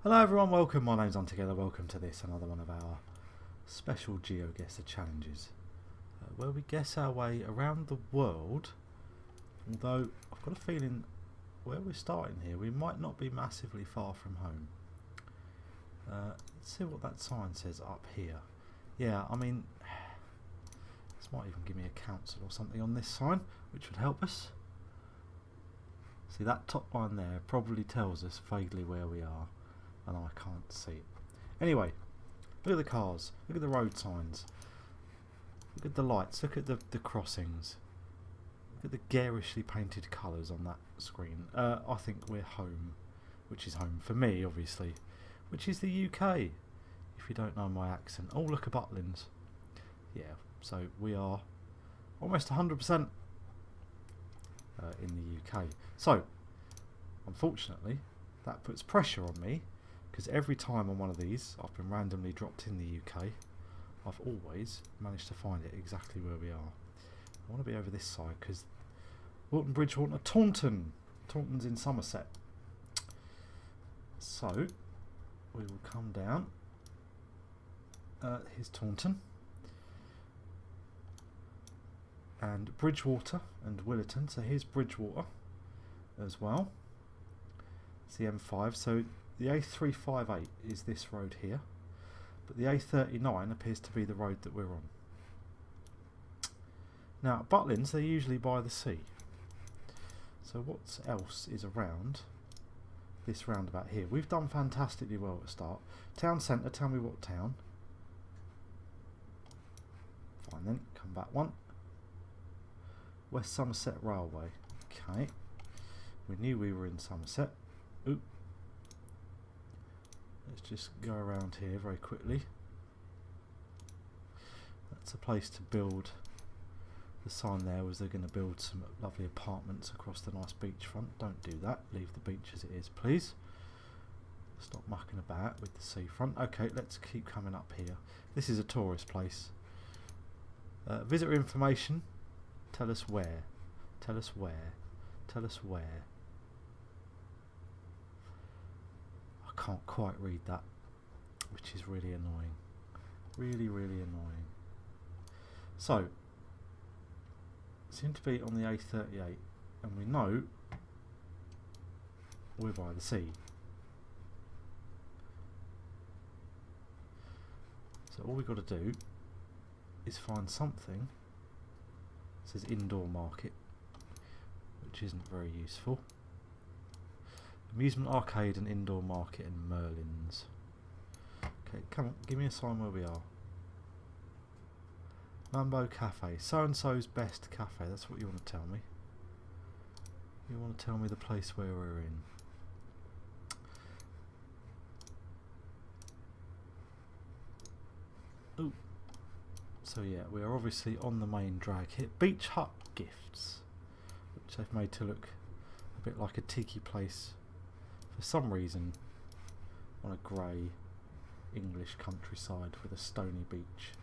Hello everyone, welcome, my name's Untogether, welcome to this, another one of our special Geoguessr challenges, where we guess our way around the world, although I've got a feeling where we're starting here, we might not be massively far from home. Let's see what that sign says up here. Yeah, I mean, this might even give me a council or something on this sign, which would help us. See, that top line there probably tells us vaguely where we are, and I can't see it. Anyway, look at the cars, look at the road signs, look at the lights, look at the crossings, look at the garishly painted colours on that screen. I think we're home, which is home for me obviously, which is the UK, if you don't know my accent. Oh, look at Butlins. Yeah, so we are almost 100% in the UK. So, unfortunately, that puts pressure on me, because every time on one of these I've been randomly dropped in the UK, I've always managed to find it exactly where we are. I want to be over this side because Walton, Bridgewater, Taunton. Taunton's in Somerset. So we will come down. Here's Taunton. And Bridgewater and Willerton. So here's Bridgewater as well. It's the M5. So the A358 is this road here, but the A39 appears to be the road that we're on. Now at Butlins, they're usually by the sea. So what else is around this roundabout here? We've done fantastically well at the start. Town centre, tell me what town. Fine then, come back one. West Somerset Railway. Okay. We knew we were in Somerset. Oop. Let's just go around here very quickly. That's a place to build. The sign there was they're going to build some lovely apartments across the nice beachfront. Don't do that. Leave the beach as it is, please. Stop mucking about with the seafront. Okay, let's keep coming up here. This is a tourist place. Visitor information. Tell us where. Tell us where. Tell us where. I can't quite read that, which is really annoying. Really, really annoying. So, seem to be on the A38, and we know we're by the sea. So all we've got to do is find something. It says indoor market, which isn't very useful. Amusement arcade and indoor market and Merlin's. Okay, come on, give me a sign where we are. Mambo Cafe, so and so's best cafe. That's what you want to tell me. You want to tell me the place where we're in. Ooh. So yeah, we are obviously on the main drag here. Beach Hut Gifts, which they've made to look a bit like a tiki place for some reason on a grey English countryside with a stony beach.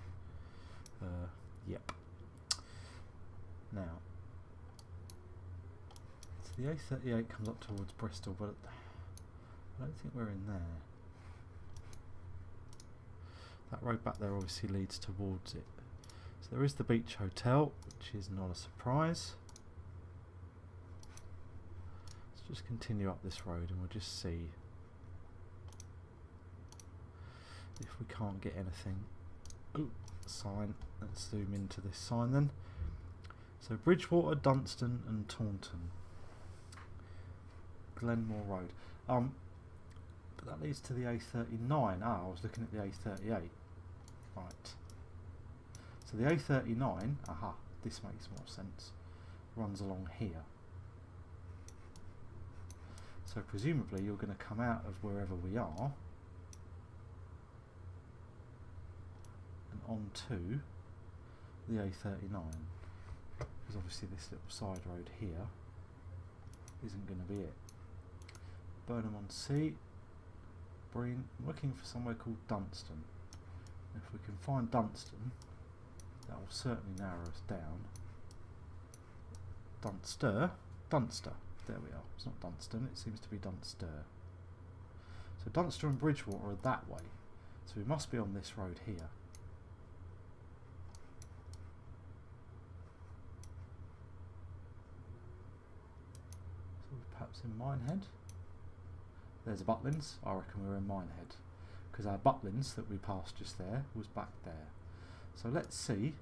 Yep. Now, so the A38 comes up towards Bristol, but I don't think we're in there. That road back there obviously leads towards it. So there is the Beach Hotel, which is not a surprise. Let's just continue up this road and we'll just see if we can't get anything. Ooh, sign. Let's zoom into this sign then. So Bridgewater, Dunstan and Taunton. Glenmore Road. But that leads to the A39. Ah, I was looking at the A38. Right. So the A39, aha, this makes more sense, runs along here. So presumably you're going to come out of wherever we are and onto the A39. Because obviously this little side road here isn't going to be it. Burnham-on-Sea, Breen. I'm looking for somewhere called Dunstan. If we can find Dunstan, that will certainly narrow us down. Dunster. There we are. It's not Dunstan, it seems to be Dunster. So Dunster and Bridgewater are that way. So we must be on this road here. So perhaps in Minehead. There's Butlins. I reckon we're in Minehead, because our Butlins that we passed just there was back there. So let's see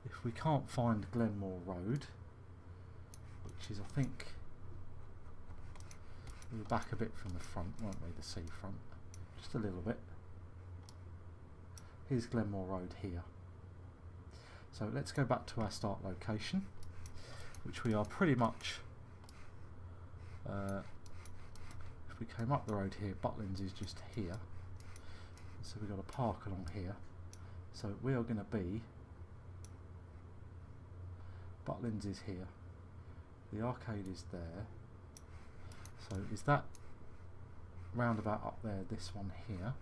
if we can't find Glenmore Road, which is, I think, we were back a bit from the front, weren't we, the seafront? Just a little bit. Here's Glenmore Road here. So let's go back to our start location, which we are pretty much, if we came up the road here, Butlins is just here. So we've got a park along here. So we are going to be, Butlins is here, the arcade is there. So is that roundabout up there, this one here?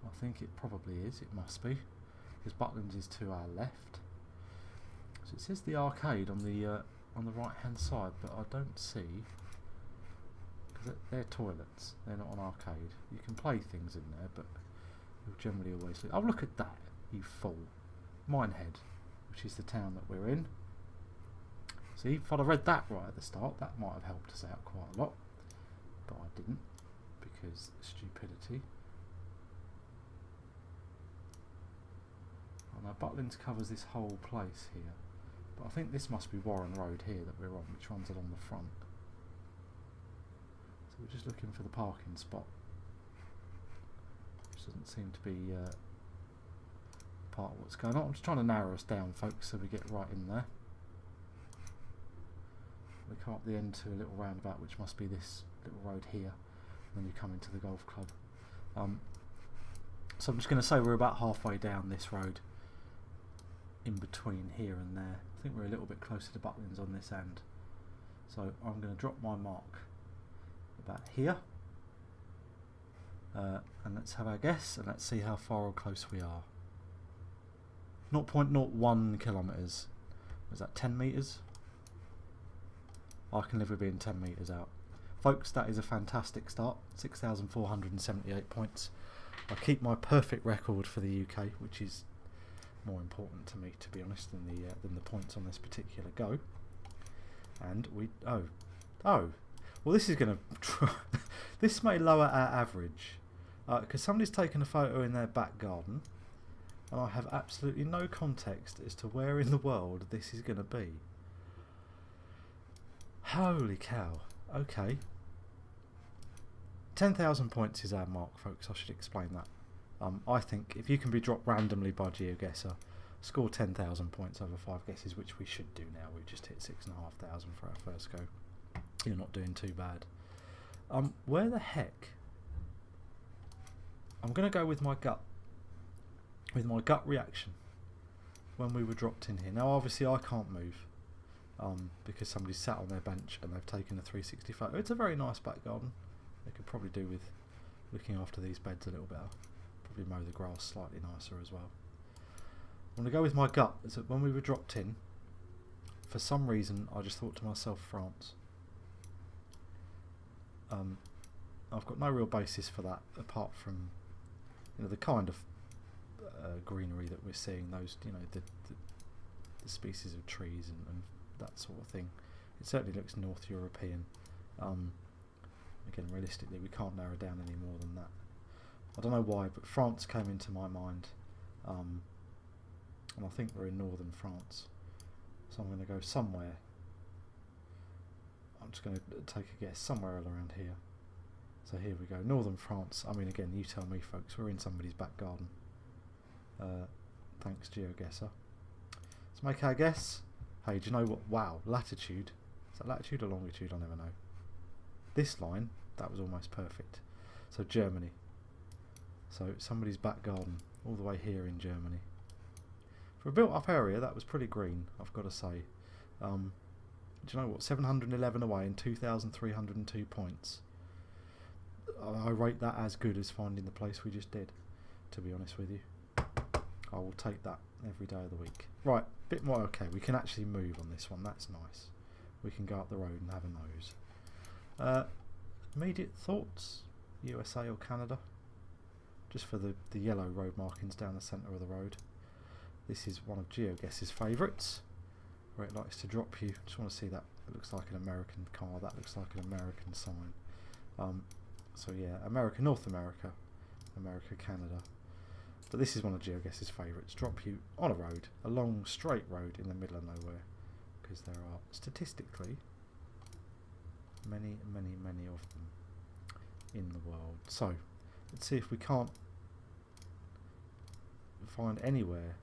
I think it probably is, it must be, because Butlins is to our left. So it says the arcade on the right hand side, but I don't see, because they're toilets, they're not an arcade. You can play things in there, but you'll generally always leave. Oh, look at that, you fool. Minehead, which is the town that we're in. See, if I'd have read that right at the start, that might have helped us out quite a lot, but I didn't, because stupidity. Oh no, Butlins covers this whole place here, but I think this must be Warren Road here that we're on, which runs along the front. So we're just looking for the parking spot, which doesn't seem to be part of what's going on. I'm just trying to narrow us down, folks, so we get right in there. We come up the end to a little roundabout, which must be this little road here, and then you come into the golf club. So I'm just going to say we're about halfway down this road, in between here and there. I think we're a little bit closer to Butlins on this end. So I'm going to drop my mark about here, and let's have our guess, and let's see how far or close we are. 0.01 kilometres. Was that 10 metres? I can live with being 10 metres out. Folks, that is a fantastic start. 6,478 points. I keep my perfect record for the UK, which is more important to me, to be honest, than the points on this particular go. And we well, this is going to this may lower our average, because somebody's taken a photo in their back garden, and I have absolutely no context as to where in the world this is going to be. Holy cow. Okay. 10,000 points is our mark, folks. I should explain that. I think if you can be dropped randomly by Geoguessr, score 10,000 points over 5 guesses, which we should do now. We've just hit 6,500 for our first go. You're not doing too bad. Where the heck? I'm going to go with my gut. With my gut reaction when we were dropped in here. Now, obviously, I can't move. Because somebody sat on their bench and they've taken a 360 photo. It's a very nice back garden. They could probably do with looking after these beds a little better. Probably mow the grass slightly nicer as well. I'm going to go with my gut. Is that when we were dropped in, for some reason I just thought to myself, France. I've got no real basis for that apart from, you know, the kind of greenery that we're seeing. Those, you know, the species of trees and that sort of thing. It certainly looks North European. Again, realistically, we can't narrow down any more than that. I don't know why, but France came into my mind, and I think we're in northern France. So I'm going to go somewhere. I'm just going to take a guess, somewhere around here. So here we go, northern France. I mean, again, you tell me, folks. We're in somebody's back garden. Thanks, Geoguessr. Let's make our guess. Hey, do you know what? Wow, latitude. Is that latitude or longitude? I never know. This line, that was almost perfect. So Germany. So somebody's back garden, all the way here in Germany. For a built-up area, that was pretty green, I've got to say. Do you know what? 711 away and 2,302 points. I rate that as good as finding the place we just did, to be honest with you. I will take that every day of the week. Right, bit more okay. We can actually move on this one. That's nice. We can go up the road and have a nose. Immediate thoughts, USA or Canada? Just for the yellow road markings down the centre of the road. This is one of Geoguessr's favourites, where it likes to drop you. Just want to see that. It looks like an American car. That looks like an American sign. So yeah, America, North America, America, Canada. But this is one of Geoguessr's favourites. Drop you on a road, a long straight road in the middle of nowhere, because there are statistically many, many, many of them in the world. So let's see if we can't find anywhere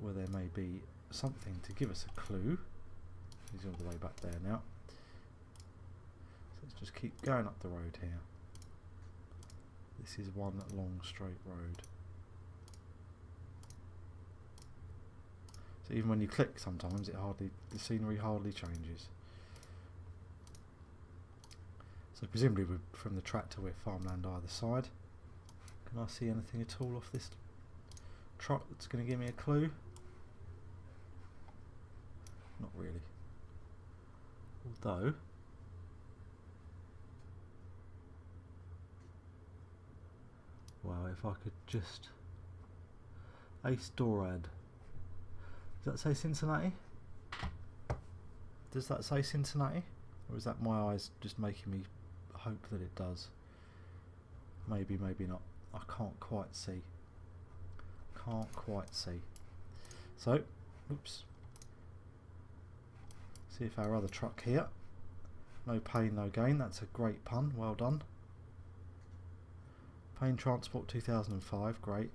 where there may be something to give us a clue. He's all the way back there now. So let's just keep going up the road here. This is one long straight road. So even when you click, sometimes the scenery hardly changes. So presumably from the tractor we're farmland either side. Can I see anything at all off this truck that's going to give me a clue? Not really. Although wow, if I could just Ace Dorad. Does that say Cincinnati? Does that say Cincinnati? Or is that my eyes just making me hope that it does? Maybe, maybe not. I can't quite see. Can't quite see. So, oops. See if our other truck here. No pain, no gain. That's a great pun. Well done. Pain Transport 2005. Great.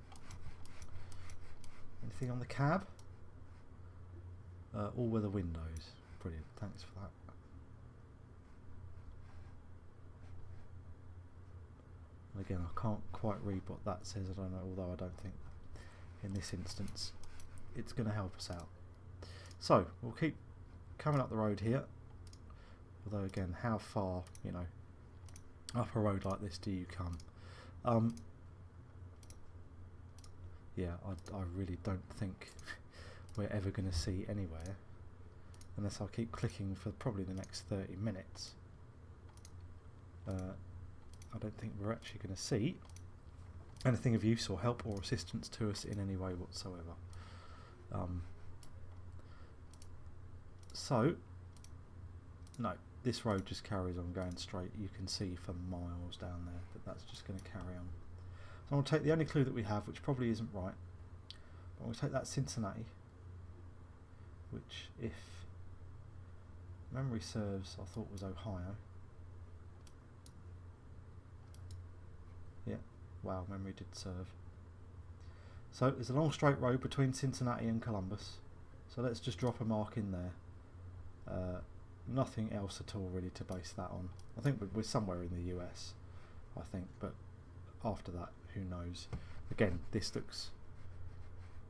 Anything on the cab? All-weather windows. Brilliant. Thanks for that. And again, I can't quite read what that says. I don't know. Although I don't think in this instance it's going to help us out. So we'll keep coming up the road here. Although again, how far, you know, up a road like this do you come? Yeah, I really don't think we're ever going to see anywhere unless I keep clicking for probably the next 30 minutes. I don't think we're actually going to see anything of use or help or assistance to us in any way whatsoever. So, no, this road just carries on going straight. You can see for miles down there that that's just going to carry on. So I'm going to take the only clue that we have, which probably isn't right. But I'm going to take that Cincinnati, which, if memory serves, I thought was Ohio. Yeah, wow, memory did serve. So there's a long straight road between Cincinnati and Columbus. So let's just drop a mark in there. Nothing else at all really to base that on. I think we're somewhere in the US, I think, but after that, who knows. Again, this looks,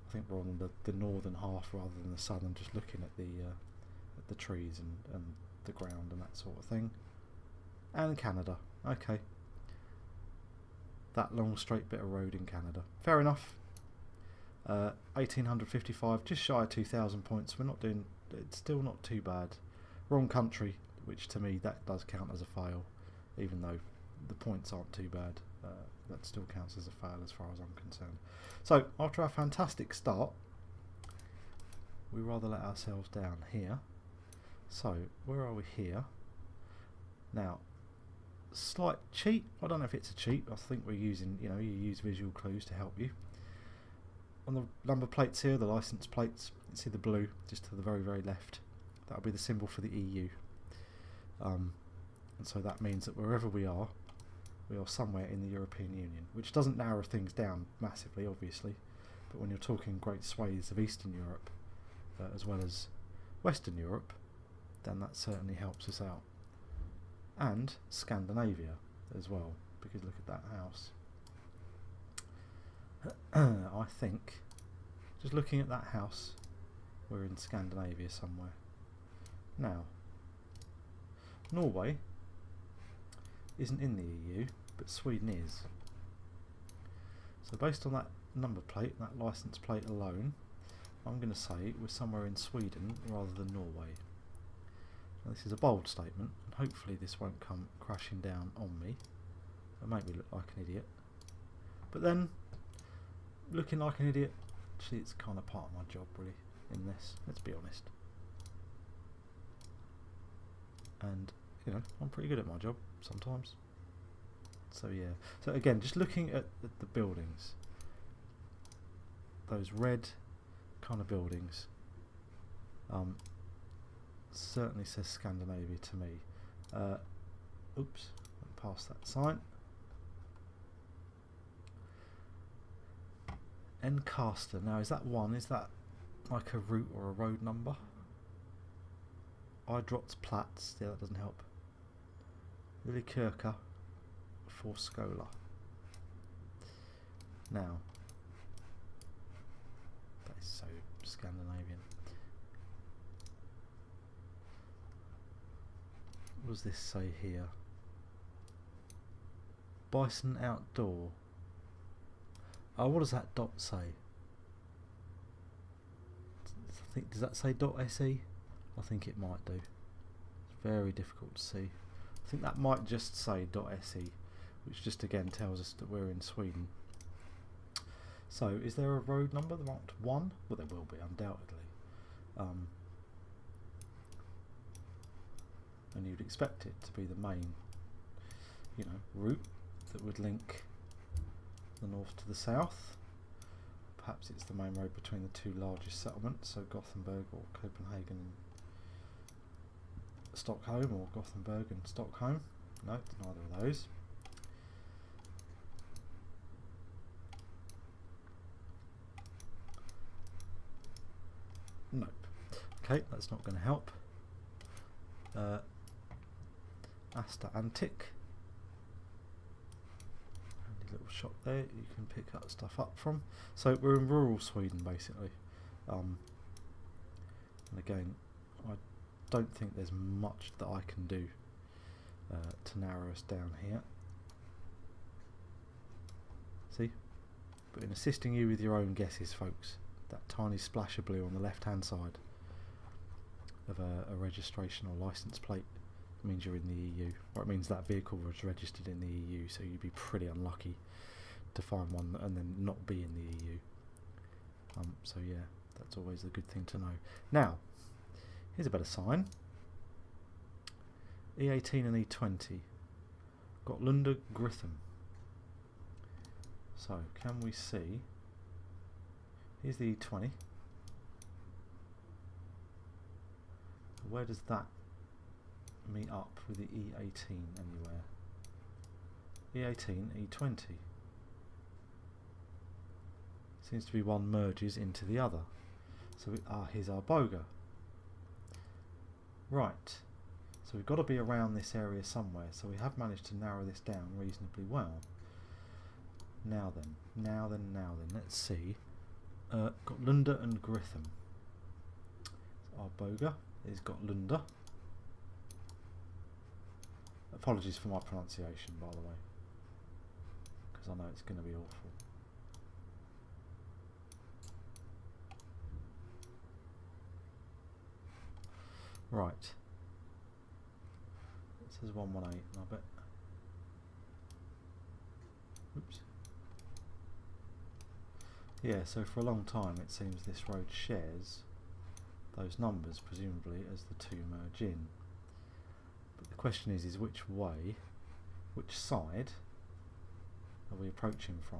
I think we're on the northern half rather than the southern, just looking at the trees and the ground and that sort of thing. And Canada, okay. That long straight bit of road in Canada. Fair enough. 1855, just shy of 2,000 points. We're not doing, it's still not too bad. Wrong country, which to me that does count as a fail, even though the points aren't too bad. That still counts as a fail as far as I'm concerned. So after our fantastic start, we rather let ourselves down here. So where are we here? Now, slight cheat. I don't know if it's a cheat. I think we're using, you know, you use visual clues to help you. On the number plates here, the license plates, you see the blue just to the very, very left. That'll be the symbol for the EU. And so that means that wherever we are somewhere in the European Union, which doesn't narrow things down massively, obviously, but when you're talking great swathes of Eastern Europe, as well as Western Europe, then that certainly helps us out. And Scandinavia as well, because look at that house. I think, just looking at that house, we're in Scandinavia somewhere. Now, Norway isn't in the EU, but Sweden is. So based on that number plate, that license plate alone, I'm going to say we're somewhere in Sweden rather than Norway. Now, this is a bold statement, and hopefully this won't come crashing down on me. It'll make me look like an idiot. But then, looking like an idiot, actually it's kind of part of my job really in this, let's be honest. And, you know, I'm pretty good at my job sometimes. So yeah, so again, just looking at the buildings, those red kind of buildings, certainly says Scandinavia to me. Oops, went past that sign. Encaster, now is that one, is that like a route or a road number? I dropped Platz, yeah, that doesn't help. Lily Kirka for Skola. Now, that is so Scandinavian. What does this say here? Bison Outdoor. Oh, what does that dot say? I think, does that say .se? I think it might do. It's very difficult to see. I think that might just say .se, which just again tells us that we're in Sweden. So, is there a road number marked 1? Well, there will be, undoubtedly. And you'd expect it to be the main, you know, route that would link the north to the south. Perhaps it's the main road between the two largest settlements, so Gothenburg or Copenhagen and Stockholm, or Gothenburg and Stockholm. No, it's neither of those. Nope. Okay, that's not going to help. Asta Antic. Handy little shop there you can pick up stuff up from. So we're in rural Sweden basically. And again, I don't think there's much that I can do to narrow us down here. See? But in assisting you with your own guesses, folks, that tiny splash of blue on the left hand side of a registration or license plate means you're in the EU, or it means that vehicle was registered in the EU, so you'd be pretty unlucky to find one and then not be in the EU. So yeah, that's always a good thing to know. Now, here's a better sign. E18 and E20. Got Lunda Gritham. So, can we see? Here's the E20. Where does that meet up with the E18 anywhere? E18, E20. Seems to be one merges into the other. So here's our Boga. Right. So we've got to be around this area somewhere. So we have managed to narrow this down reasonably well. Now then, let's see. Got Lunda and Gritham. So our Boga has got Lunda. Apologies for my pronunciation, by the way, because I know it's going to be awful. Right. It says 118, I bet. Oops. Yeah, so for a long time it seems this road shares those numbers, presumably, as the two merge in. But the question is which way, which side are we approaching from?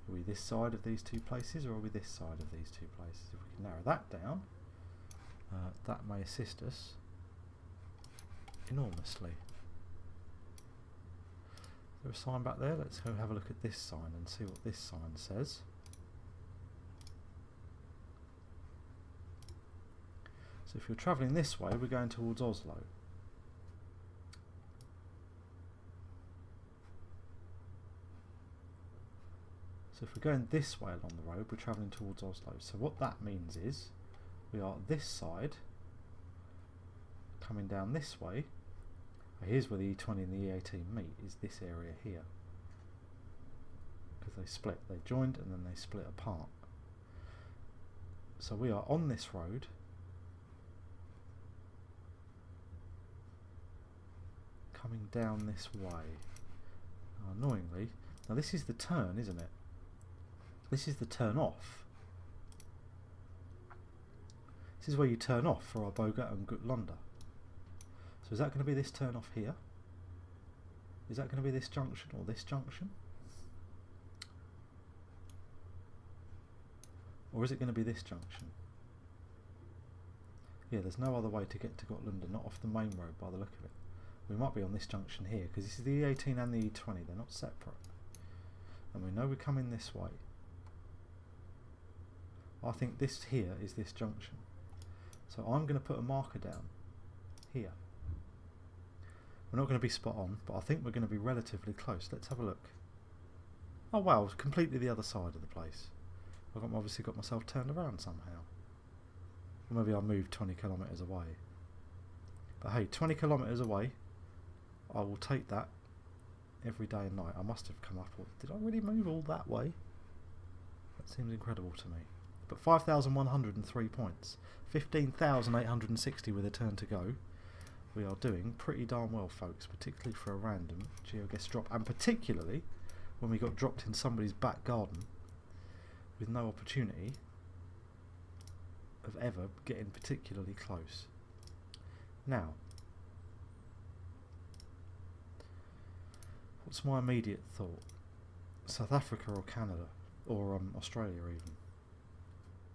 Are we this side of these two places, or are we this side of these two places? If we can narrow that down, that may assist us enormously. Is there a sign back there? Let's go have a look at this sign and see what this sign says. So if you're travelling this way, we're going towards Oslo. So if we're going this way along the road, we're travelling towards Oslo. So what that means is we are this side, coming down this way. Here's where the E20 and the E18 meet, is this area here. Because they split, they joined and then they split apart. So we are on this road, coming down this way. Annoyingly, now this is the turn, isn't it? This is the turn off. This is where you turn off for Arboga and Gutlanda. So is that going to be this turn off here? Is that going to be this junction or this junction? Or is it going to be this junction? Yeah, there's no other way to get to Gotland, not off the main road by the look of it. We might be on this junction here, because this is the E18 and the E20, they're not separate. And we know we're coming this way. I think this here is this junction. So I'm going to put a marker down here. We're not going to be spot on, but I think we're going to be relatively close. Let's have a look. Oh wow, completely the other side of the place. I've obviously got myself turned around somehow. Or maybe I moved 20 kilometres away. But hey, 20 kilometres away, I will take that every day and night. I must have come up, or did I really move all that way? That seems incredible to me. But 5,103 points, 15,860 with a turn to go. We are doing pretty darn well, folks, particularly for a random Geoguessr drop, and particularly when we got dropped in somebody's back garden with no opportunity of ever getting particularly close. Now, what's my immediate thought? South Africa or Canada, or Australia even.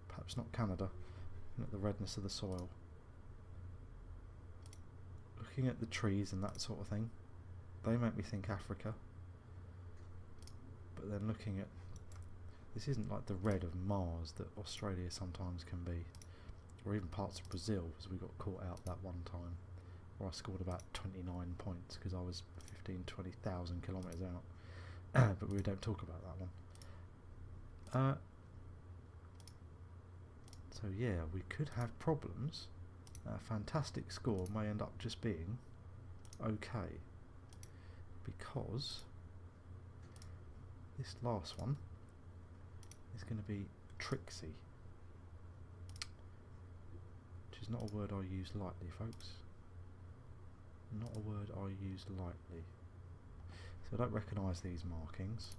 Perhaps not Canada, looking at the redness of the soil. Looking at the trees and that sort of thing, they make me think Africa. But then looking at, this isn't like the red of Mars that Australia sometimes can be, or even parts of Brazil, as we got caught out that one time, where I scored about 29 points because I was 20,000 kilometres out. But we don't talk about that one. So yeah, we could have problems. A fantastic score may end up just being okay, because this last one is going to be tricksy, which is not a word I use lightly, folks. Not a word I use lightly. So I don't recognise these markings.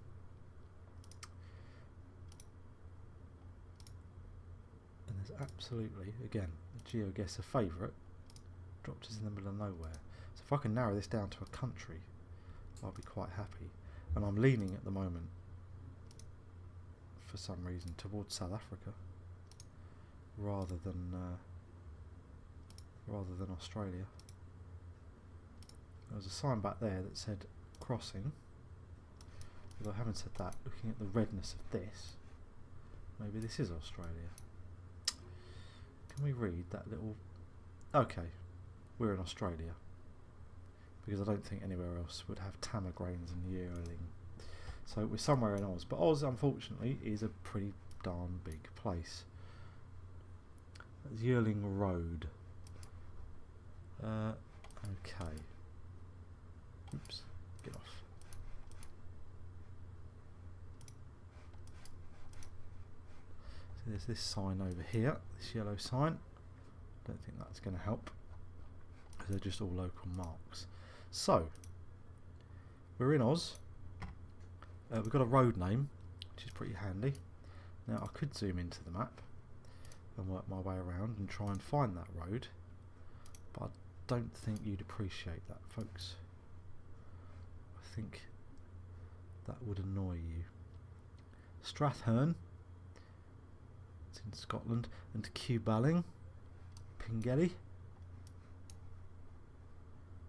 And there's absolutely, again, a Geoguessr favourite dropped us in the middle of nowhere. So if I can narrow this down to a country, I'll be quite happy. And I'm leaning at the moment, for some reason, towards South Africa rather than Australia. There was a sign back there that said crossing. Although having said that, looking at the redness of this, maybe this is Australia. Can we read that little... Okay, we're in Australia, because I don't think anywhere else would have tama grains and yearling. So we're somewhere in Oz, but Oz unfortunately is a pretty darn big place. That's Yearling Road. Okay. Oops, get off. So there's this sign over here, this yellow sign. Don't think that's going to help. They're just all local marks. So, we're in Oz. We've got a road name, which is pretty handy. Now I could zoom into the map and work my way around and try and find that road, but I don't think you'd appreciate that, folks. I think that would annoy you. Strathern, it's in Scotland, and Cuballing, Pingelly.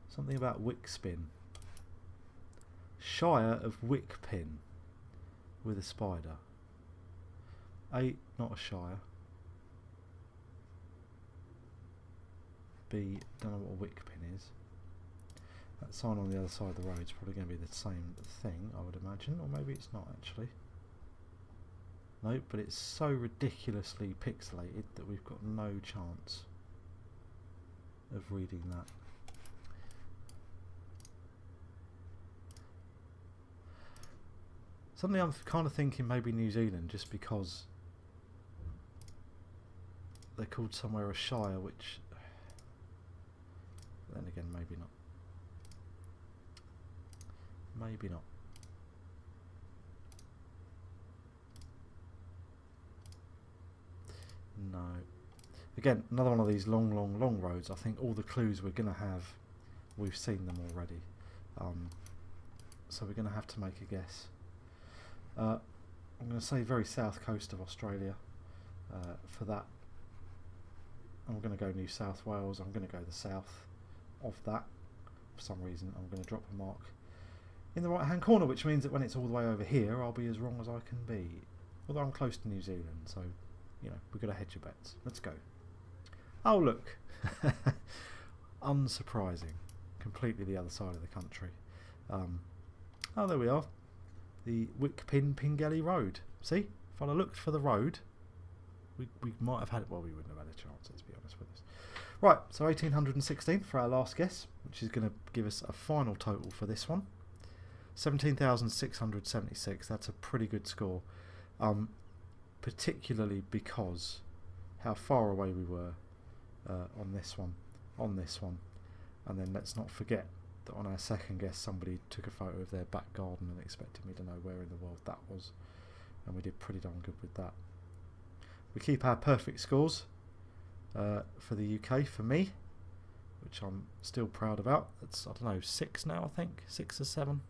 Something about Wickspin. Shire of Wickpin with a spider. A, not a shire. B, don't know what a Wickpin is. That sign on the other side of the road is probably going to be the same thing, I would imagine, or maybe it's not actually. No, but it's so ridiculously pixelated that we've got no chance of reading that. Something I'm kind of thinking maybe New Zealand, just because they're called somewhere a shire, which then again maybe not. Maybe not. No. Again, another one of these long roads. I think all the clues we're going to have, we've seen them already. So we're going to have to make a guess. I'm going to say very south coast of Australia for that. I'm going to go New South Wales. I'm going to go the south of that. For some reason, I'm going to drop a mark in the right hand corner, which means that when it's all the way over here, I'll be as wrong as I can be. Although I'm close to New Zealand, so you know, we've got to hedge your bets. Let's go. Oh look, unsurprising, completely the other side of the country. Oh, there we are, the Wickpin-Pingelly Road. See, if I'd have looked for the road, we might have had it. Well, we wouldn't have had a chance, let's be honest with us. Right, so 1816 for our last guess, which is going to give us a final total for this one. 17,676. That's a pretty good score, particularly because how far away we were on this one, and then let's not forget that on our second guess somebody took a photo of their back garden and expected me to know where in the world that was, and we did pretty darn good with that. We keep our perfect scores for the UK for me, which I'm still proud about. It's, I don't know, 6 now, I think, 6 or 7.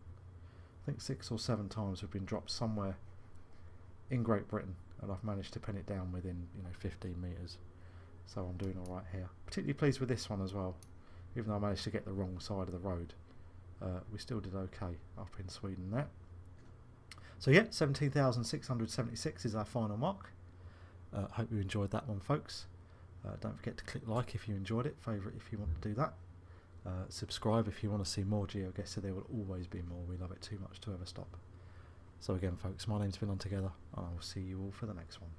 I think 6 or 7 times we've been dropped somewhere in Great Britain, and I've managed to pin it down within 15 metres. So I'm doing all right here. Particularly pleased with this one as well. Even though I managed to get the wrong side of the road, we still did okay up in Sweden there. So yeah, 17,676 is our final mark. Hope you enjoyed that one, folks. Don't forget to click like if you enjoyed it, favourite if you want to do that. Subscribe if you want to see more Geoguessr. There will always be more. We love it too much to ever stop. So again, folks, my name's been on Together, and I will see you all for the next one.